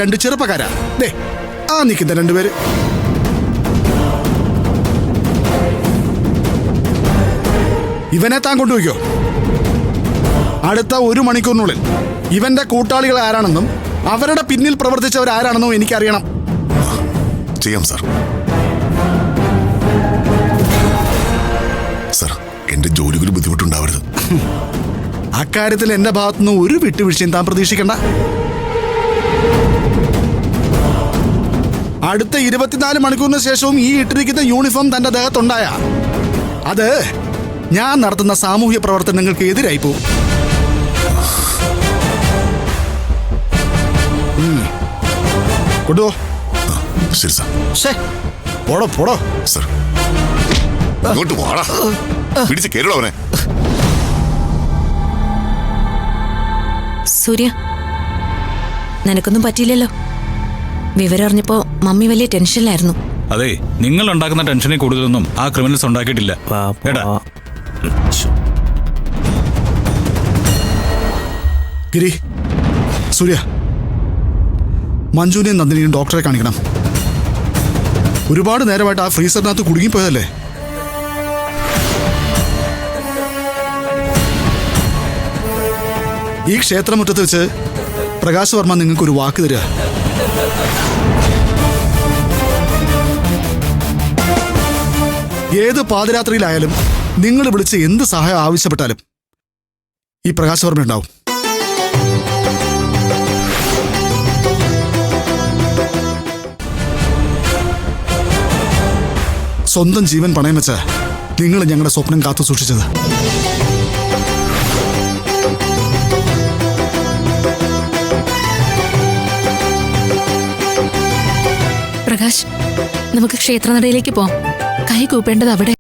രണ്ട് ചെറുപ്പക്കാരാ. ദേ ആ നിൽക്കുന്ന രണ്ടുപേര്. ഇവനെ താൻ കൊണ്ടുപോയിക്കോ. അടുത്ത 1 മണിക്കൂറിനുള്ളിൽ ഇവന്റെ കൂട്ടാളികൾ ആരാണെന്നും അവരുടെ പിന്നിൽ പ്രവർത്തിച്ചവർ ആരാണെന്നും എനിക്കറിയണം. ചെയ്യാം സാർ. സാർ, എന്റെ ജോലിക്ക് ബുദ്ധിമുട്ടുണ്ടാവരുത്. അക്കാര്യത്തിൽ എന്റെ ഭാഗത്തുനിന്ന് ഒരു വിട്ടുവീഴ്ചയും താൻ പ്രതീക്ഷിക്കണ്ട. അടുത്ത 24 മണിക്കൂറിന് ശേഷവും ഈ ഇട്ടിരിക്കുന്ന യൂണിഫോം തന്റെ ദേഹത്തുണ്ടായ അത് ഞാൻ നടത്തുന്ന സാമൂഹ്യ പ്രവർത്തനങ്ങൾക്ക് എതിരായി പോകും. കൊണ്ടുപോ. ശരി സാർ. പോടോ പോടോ. സാർ, ഇങ്ങോട്ട് പോടാ. പിടിച്ച് കേരള അവനെ. സൂര്യ, നിനക്കൊന്നും പറ്റിയില്ലല്ലോ. വിവരം അറിഞ്ഞപ്പോ മമ്മി വലിയ ടെൻഷനിലായിരുന്നു. അതെ, നിങ്ങൾ ഉണ്ടാക്കുന്ന ടെൻഷനിൽ കൂടുതലൊന്നും ആ ക്രിമിനൽസ് ഉണ്ടാക്കിയിട്ടില്ല. എടാ, ഗിരി, സൂര്യ, മഞ്ജുവിനെയും നന്ദിനിയും ഡോക്ടറെ കാണിക്കണം. ഒരുപാട് നേരമായിട്ട് ആ ഫ്രീസറിനകത്ത് കുടുങ്ങിപ്പോയതല്ലേ. ഈ ക്ഷേത്രമുറ്റത്ത് വെച്ച് പ്രകാശ് വർമ്മ നിങ്ങൾക്കൊരു വാക്ക് തരിക. ഏത് പാതിരാത്രിയിലായാലും നിങ്ങൾ വിളിച്ച് എന്ത് സഹായം ആവശ്യപ്പെട്ടാലും ഈ പ്രകാശ് വർമ്മ ഉണ്ടാവും. സ്വന്തം ജീവൻ പണയം വെച്ച നിങ്ങൾ ഞങ്ങളുടെ സ്വപ്നം കാത്തു സൂക്ഷിച്ചത്. പ്രകാശ്, നമുക്ക് ക്ഷേത്രനടയിലേക്ക് പോവാം. കൈ കൂപ്പേണ്ടത് അവിടെ.